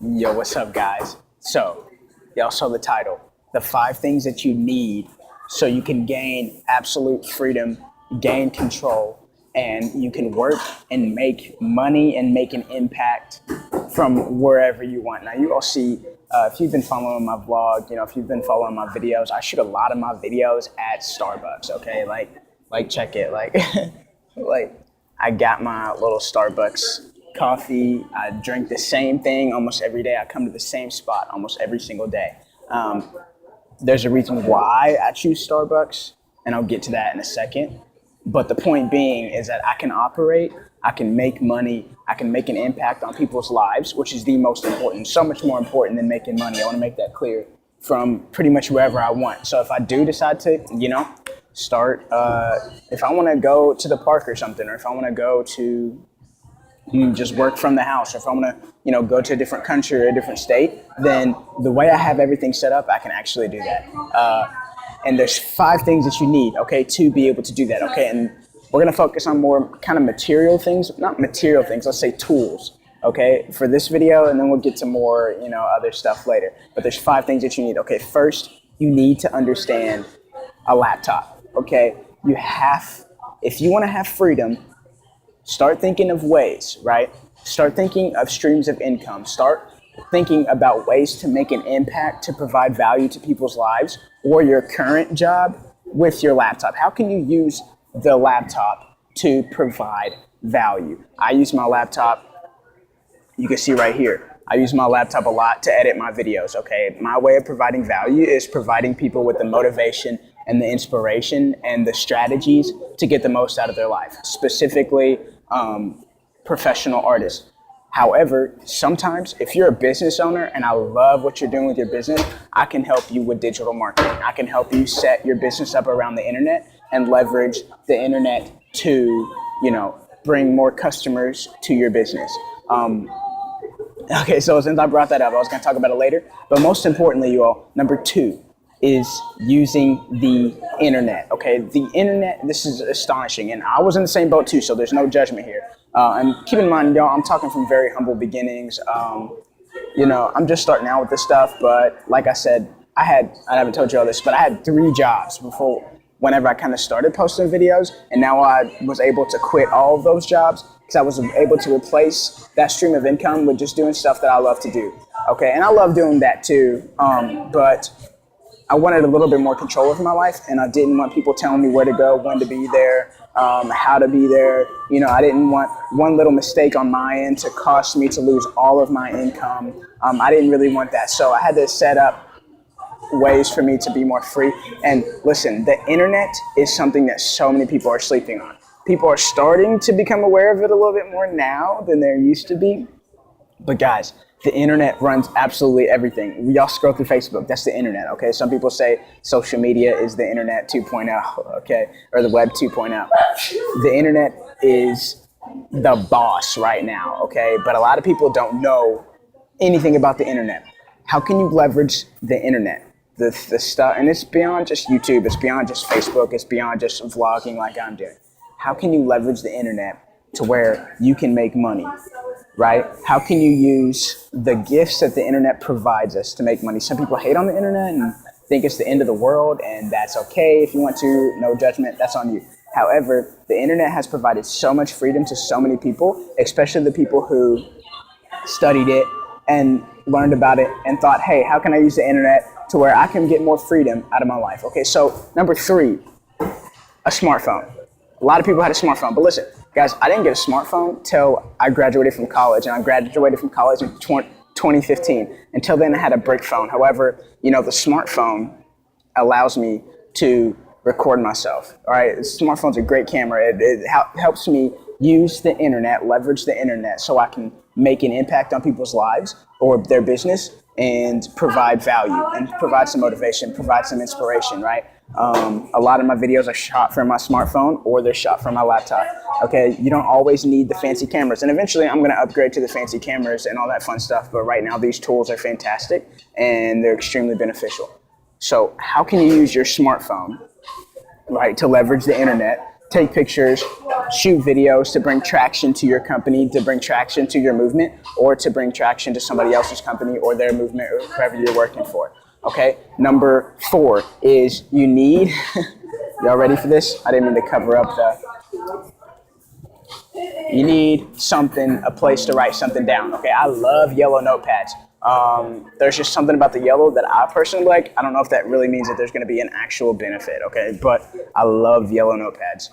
Yo, what's up, guys? So, y'all saw the title, the 5 things that you need so you can gain absolute freedom, gain control, and you can work and make money and make an impact from wherever you want. Now, you all see, if you've been following my vlog, if you've been following my videos, I shoot a lot of my videos at Starbucks, okay? Like check it, like I got my little Starbucks coffee. I drink the same thing almost every day. I come to the same spot almost every single day. There's a reason why I choose Starbucks, and I'll get to that in a second. But the point being is that I can operate, I can make money, I can make an impact on people's lives, which is the most important, so much more important than making money. I want to make that clear from pretty much wherever I want. So if I do decide to, start, if I want to go to the park or something, or if I want to go to just work from the house, or if I want to, go to a different country or a different state, then the way I have everything set up, I can actually do that. And there's 5 things that you need, okay, to be able to do that, okay? And we're going to focus on more kind of material things, not material things, let's say tools, okay, for this video, and then we'll get to more, other stuff later. But there's 5 things that you need, okay? First, you need to understand a laptop, okay? If you want to have freedom, start thinking of ways, right? Start thinking of streams of income. Start thinking about ways to make an impact, to provide value to people's lives or your current job with your laptop. How can you use the laptop to provide value? I use my laptop, you can see right here. I use my laptop a lot to edit my videos, okay? My way of providing value is providing people with the motivation and the inspiration and the strategies to get the most out of their life, specifically professional artists. However, sometimes if you're a business owner and I love what you're doing with your business, I can help you with digital marketing. I can help you set your business up around the internet and leverage the internet to, bring more customers to your business. Okay, so since I brought that up, I was going to talk about it later. But most importantly, you all, number 2 is using the internet, okay? The internet, this is astonishing, and I was in the same boat too, so there's no judgment here. And keep in mind, y'all, I'm talking from very humble beginnings. I'm just starting out with this stuff, but like I said, I haven't told you all this, but I had 3 jobs before, whenever I kind of started posting videos, and now I was able to quit all of those jobs because I was able to replace that stream of income with just doing stuff that I love to do, okay? And I love doing that too, but I wanted a little bit more control over my life, and I didn't want people telling me where to go, when to be there, how to be there. I didn't want one little mistake on my end to cost me to lose all of my income. I didn't really want that. So I had to set up ways for me to be more free. And listen, the internet is something that so many people are sleeping on. People are starting to become aware of it a little bit more now than there used to be. But guys, the internet runs absolutely everything. Y'all scroll through Facebook, that's the internet, okay? Some people say social media is the internet 2.0, okay? Or the web 2.0. The internet is the boss right now, okay? But a lot of people don't know anything about the internet. How can you leverage the internet? The stuff, and it's beyond just YouTube, it's beyond just Facebook, it's beyond just vlogging like I'm doing. How can you leverage the internet to where you can make money, right? How can you use the gifts that the internet provides us to make money? Some people hate on the internet and think it's the end of the world, and that's okay if you want to, no judgment, that's on you. However, the internet has provided so much freedom to so many people, especially the people who studied it and learned about it and thought, hey, how can I use the internet to where I can get more freedom out of my life? Okay, so number 3, a smartphone. A lot of people had a smartphone, but listen, guys, I didn't get a smartphone till I graduated from college, and I graduated from college in 2015. Until then, I had a brick phone. However, the smartphone allows me to record myself, all right? The smartphone's a great camera. It helps me use the internet, leverage the internet so I can make an impact on people's lives or their business and provide value and provide some motivation, provide some inspiration, right? A lot of my videos are shot from my smartphone or they're shot from my laptop, okay? You don't always need the fancy cameras, and eventually I'm gonna upgrade to the fancy cameras and all that fun stuff, but right now these tools are fantastic and they're extremely beneficial. So how can you use your smartphone, right, to leverage the internet take pictures, shoot videos to bring traction to your company, to bring traction to your movement, or to bring traction to somebody else's company or their movement or whoever you're working for. Okay, number 4 is you need, y'all ready for this? I didn't mean to cover up you need something, a place to write something down. Okay, I love yellow notepads. There's just something about the yellow that I personally like. I don't know if that really means that there's going to be an actual benefit, okay? But I love yellow notepads.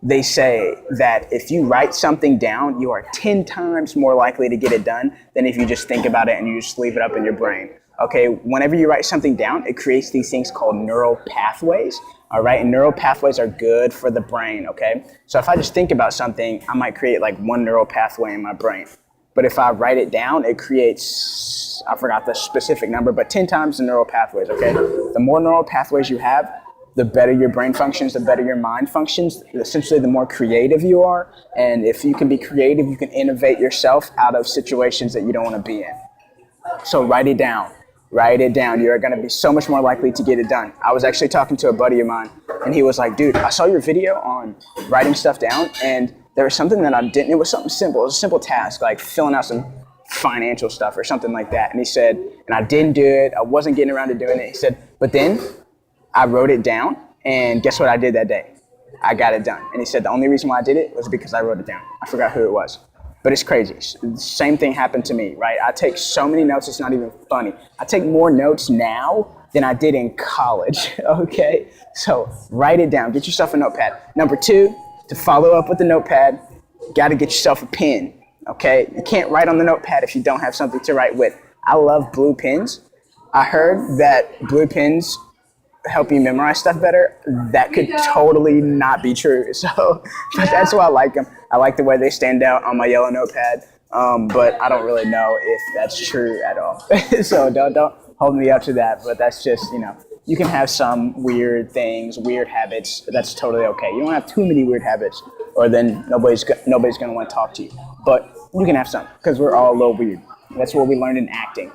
They say that if you write something down, you are 10 times more likely to get it done than if you just think about it and you just leave it up in your brain. Okay, whenever you write something down, it creates these things called neural pathways. All right, and neural pathways are good for the brain, okay? So if I just think about something, I might create like one neural pathway in my brain. But if I write it down, it creates, I forgot the specific number, but 10 times the neural pathways, okay? The more neural pathways you have, the better your brain functions, the better your mind functions, essentially the more creative you are. And if you can be creative, you can innovate yourself out of situations that you don't want to be in. So write it down. Write it down. You're going to be so much more likely to get it done. I was actually talking to a buddy of mine, and he was like, dude, I saw your video on writing stuff down, and there was something that I didn't. It was something simple. It was a simple task, like filling out some financial stuff or something like that. And he said, and I didn't do it. I wasn't getting around to doing it. He said, but then I wrote it down, and guess what I did that day? I got it done. And he said the only reason why I did it was because I wrote it down. I forgot who it was. But it's crazy. Same thing happened to me, right? I take so many notes, it's not even funny. I take more notes now than I did in college, okay? So write it down. Get yourself a notepad. Number 2, to follow up with the notepad, got to get yourself a pen, okay? You can't write on the notepad if you don't have something to write with. I love blue pens. I heard that blue pens help you memorize stuff better. That could totally not be true. So but that's why I like them. I like the way they stand out on my yellow notepad, but I don't really know if that's true at all. So don't hold me up to that, but that's just, you can have some weird things, weird habits. That's totally okay. You don't have too many weird habits, or then nobody's going to want to talk to you. But you can have some, because we're all a little weird. That's what we learned in acting,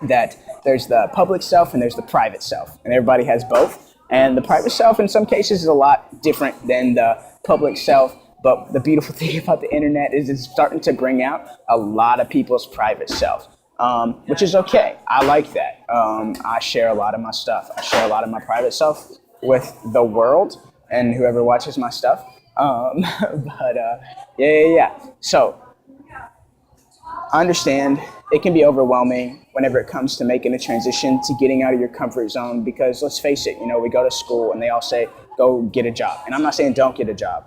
that there's the public self and there's the private self, and everybody has both. And the private self in some cases is a lot different than the public self. But the beautiful thing about the internet is it's starting to bring out a lot of people's private self, which is okay. I like that. I share a lot of my stuff. I share a lot of my private self with the world and whoever watches my stuff. Yeah. So understand it can be overwhelming whenever it comes to making a transition to getting out of your comfort zone, because let's face it, we go to school and they all say, go get a job. And I'm not saying don't get a job.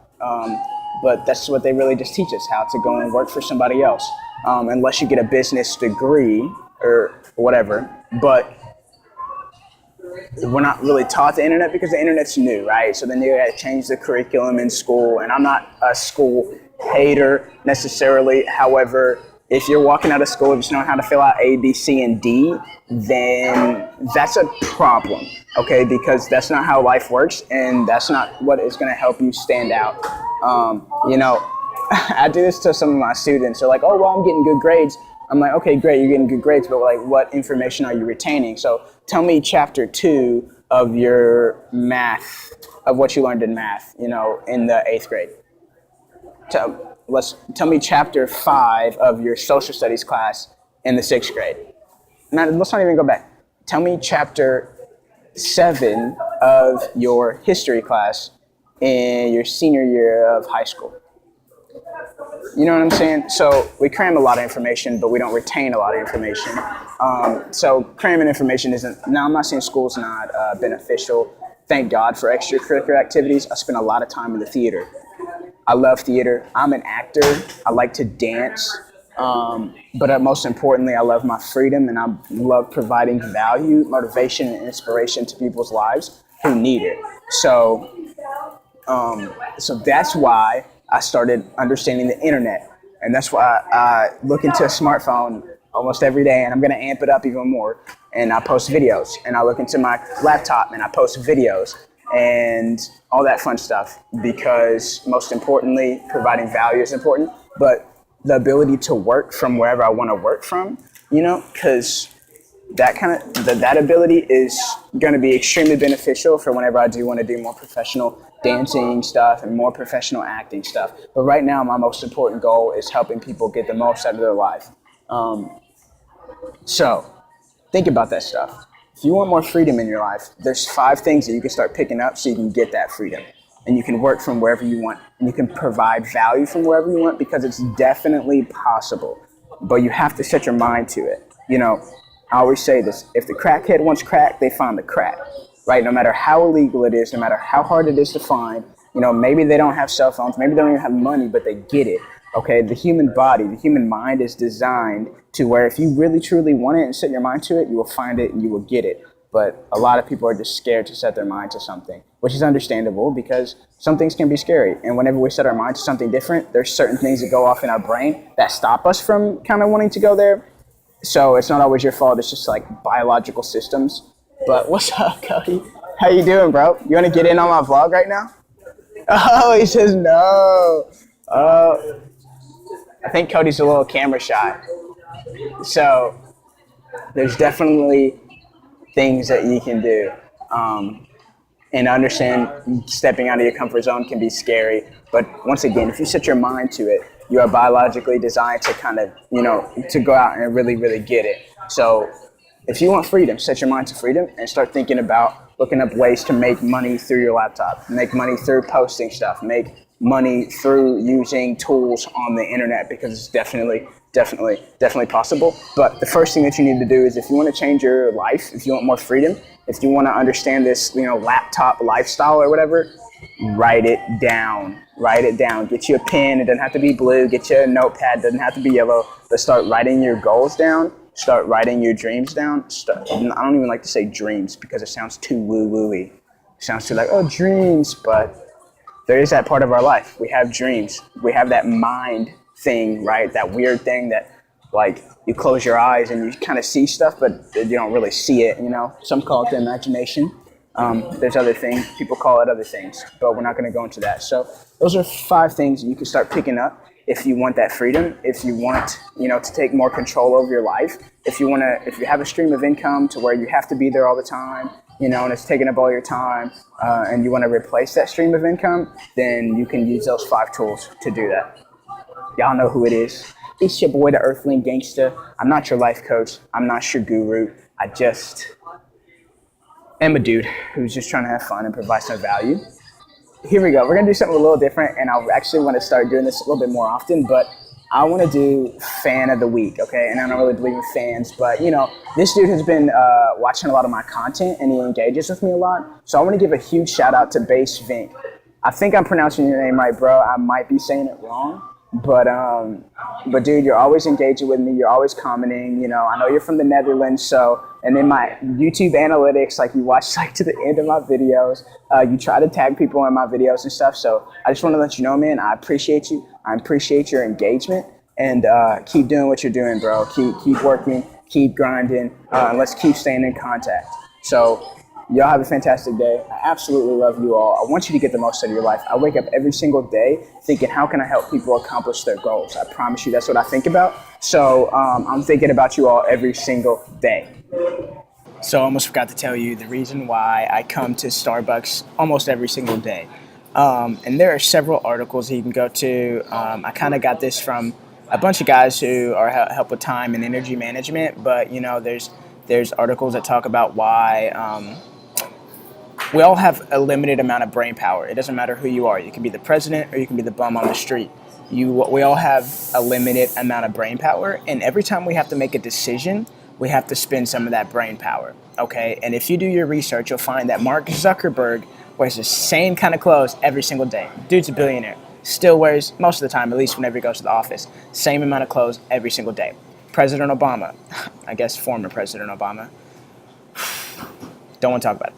But that's what they really just teach us, how to go and work for somebody else, unless you get a business degree or whatever. But we're not really taught the internet because the internet's new, right? So then you got to change the curriculum in school. And I'm not a school hater necessarily. However, if you're walking out of school and just knowing how to fill out A, B, C, and D, then that's a problem, okay? Because that's not how life works, and that's not what is going to help you stand out. I do this to some of my students. They're like, oh, well, I'm getting good grades. I'm like, okay, great, you're getting good grades, but like, what information are you retaining? So tell me chapter 2 of your math, of what you learned in math, in the 8th grade. Tell me chapter 5 of your social studies class in the 6th grade. Now, let's not even go back. Tell me chapter 7 of your history class in your senior year of high school. You know what I'm saying? So we cram a lot of information, but we don't retain a lot of information. So cramming information isn't, now I'm not saying school's not beneficial. Thank God for extracurricular activities. I spend a lot of time in the theater. I love theater. I'm an actor. I like to dance. But most importantly, I love my freedom, and I love providing value, motivation, and inspiration to people's lives who need it. So that's why I started understanding the internet. And that's why I look into a smartphone almost every day, and I'm going to amp it up even more. And I post videos, and I look into my laptop and I post videos and all that fun stuff, because most importantly, providing value is important, but the ability to work from wherever I want to work from, because that ability is going to be extremely beneficial for whenever I do want to do more professional dancing stuff and more professional acting stuff. But right now, my most important goal is helping people get the most out of their life. So think about that stuff. If you want more freedom in your life, there's 5 things that you can start picking up so you can get that freedom. And you can work from wherever you want. And you can provide value from wherever you want, because it's definitely possible. But you have to set your mind to it. You know, I always say this: if the crackhead wants crack, they find the crack, right? No matter how illegal it is, no matter how hard it is to find, you know, maybe they don't have cell phones, maybe they don't even have money, but they get it. Okay, the human body, the human mind is designed to where if you really truly want it and set your mind to it, you will find it and you will get it. But a lot of people are just scared to set their mind to something, which is understandable, because some things can be scary. And whenever we set our mind to something different, there's certain things that go off in our brain that stop us from kind of wanting to go there. So it's not always your fault. It's just like biological systems. But what's up, Cody? How you doing, bro? You want to get in on my vlog right now? Oh, he says no. I think Cody's a little camera shy. So there's definitely things that you can do. And understand stepping out of your comfort zone can be scary. But once again, if you set your mind to it, you are biologically designed to kind of, you know, to go out and really, really get it. So if you want freedom, set your mind to freedom and start thinking about looking up ways to make money through your laptop, make money through posting stuff, make money through using tools on the internet, because it's definitely possible. But the first thing that you need to do is, if you want to change your life, if you want more freedom, if you want to understand this, you know, laptop lifestyle or whatever, write it down. Get you a pen. It doesn't have to be blue. Get you a notepad. It doesn't have to be yellow. But start writing your goals down. Start writing your dreams down. I don't even like to say dreams, because it sounds too woo-woo-y. It sounds too like, oh, dreams. But there is that part of our life. We have dreams. We have that mind thing, right? That weird thing that, like, you close your eyes and you kind of see stuff, but you don't really see it, you know? Some call it the imagination. There's other things. People call it other things, but we're not going to go into that. So those are 5 things that you can start picking up if you want that freedom, if you want, you know, to take more control over your life, if you have a stream of income to where you have to be there all the time, you know, and it's taking up all your time, and you want to replace that stream of income, then you can use those 5 tools to do that. Y'all know who it is. It's your boy, the Earthling Gangsta. I'm not your life coach. I'm not your guru. I just am a dude who's just trying to have fun and provide some value. Here we go. We're going to do something a little different, and I actually want to start doing this a little bit more often, but I want to do fan of the week, okay? And I don't really believe in fans, but, you know, this dude has been watching a lot of my content, and he engages with me a lot. So I want to give a huge shout out to Base Vink. I think I'm pronouncing your name right, bro. I might be saying it wrong, but dude, you're always engaging with me. You're always commenting. You know, I know you're from the Netherlands, so, and in my YouTube analytics, like, you watch like to the end of my videos. You try to tag people in my videos and stuff. So I just want to let you know, man, I appreciate you. I appreciate your engagement, and keep doing what you're doing, bro. Keep working, keep grinding, and let's keep staying in contact. So y'all have a fantastic day. I absolutely love you all. I want you to get the most out of your life. I wake up every single day thinking, how can I help people accomplish their goals? I promise you that's what I think about. So I'm thinking about you all every single day. So I almost forgot to tell you the reason why I come to Starbucks almost every single day. And there are several articles that you can go to. I kind of got this from a bunch of guys who are help with time and energy management, but, you know, there's articles that talk about why we all have a limited amount of brain power. It doesn't matter who you are. You can be the president or you can be the bum on the street. We all have a limited amount of brain power, and every time we have to make a decision, we have to spend some of that brain power, okay? And if you do your research, you'll find that Mark Zuckerberg wears the same kind of clothes every single day. Dude's a billionaire. Still wears, most of the time, at least whenever he goes to the office, same amount of clothes every single day. President Obama, I guess former President Obama, don't want to talk about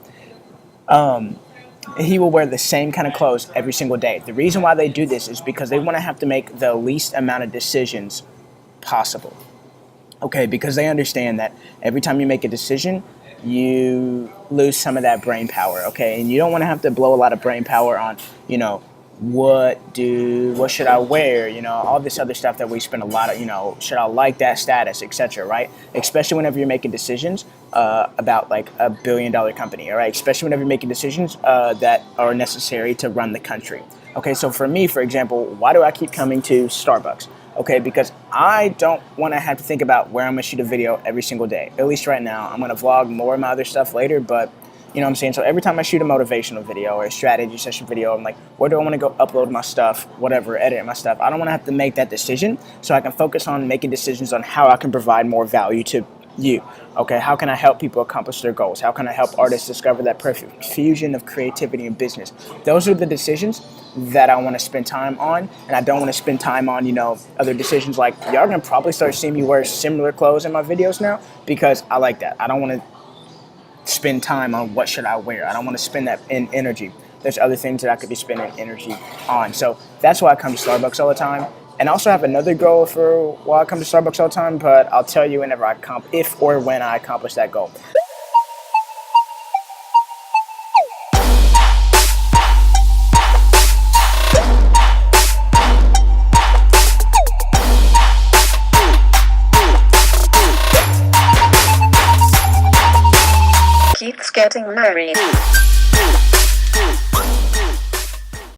it. He will wear the same kind of clothes every single day. The reason why they do this is because they want to have to make the least amount of decisions possible. Okay, because they understand that every time you make a decision, you lose some of that brain power, okay? And you don't want to have to blow a lot of brain power on, you know, what should I wear, all this other stuff that we spend a lot of, should I like that status, etc., right? Especially whenever you're making decisions about like $1 billion company, all right? Especially whenever you're making decisions that are necessary to run the country. Okay, so for me, for example, why do I keep coming to Starbucks? Okay, because I don't want to have to think about where I'm going to shoot a video every single day. At least right now. I'm going to vlog more of my other stuff later, but you know what I'm saying? So every time I shoot a motivational video or a strategy session video, I'm like, where do I want to go upload my stuff, whatever, edit my stuff? I don't want to have to make that decision, so I can focus on making decisions on how I can provide more value to you. Okay, how can I help people accomplish their goals? How can I help artists discover that perfect fusion of creativity and business? Those are the decisions that I want to spend time on, and I don't want to spend time on, other decisions like, y'all gonna probably start seeing me wear similar clothes in my videos now, because I like that. I don't want to spend time on what should I wear. I don't want to spend that in energy. There's other things that I could be spending energy on. So that's why I come to Starbucks all the time. And I also have another goal for why I come to Starbucks all the time, but I'll tell you whenever if or when I accomplish that goal. Keeps getting married.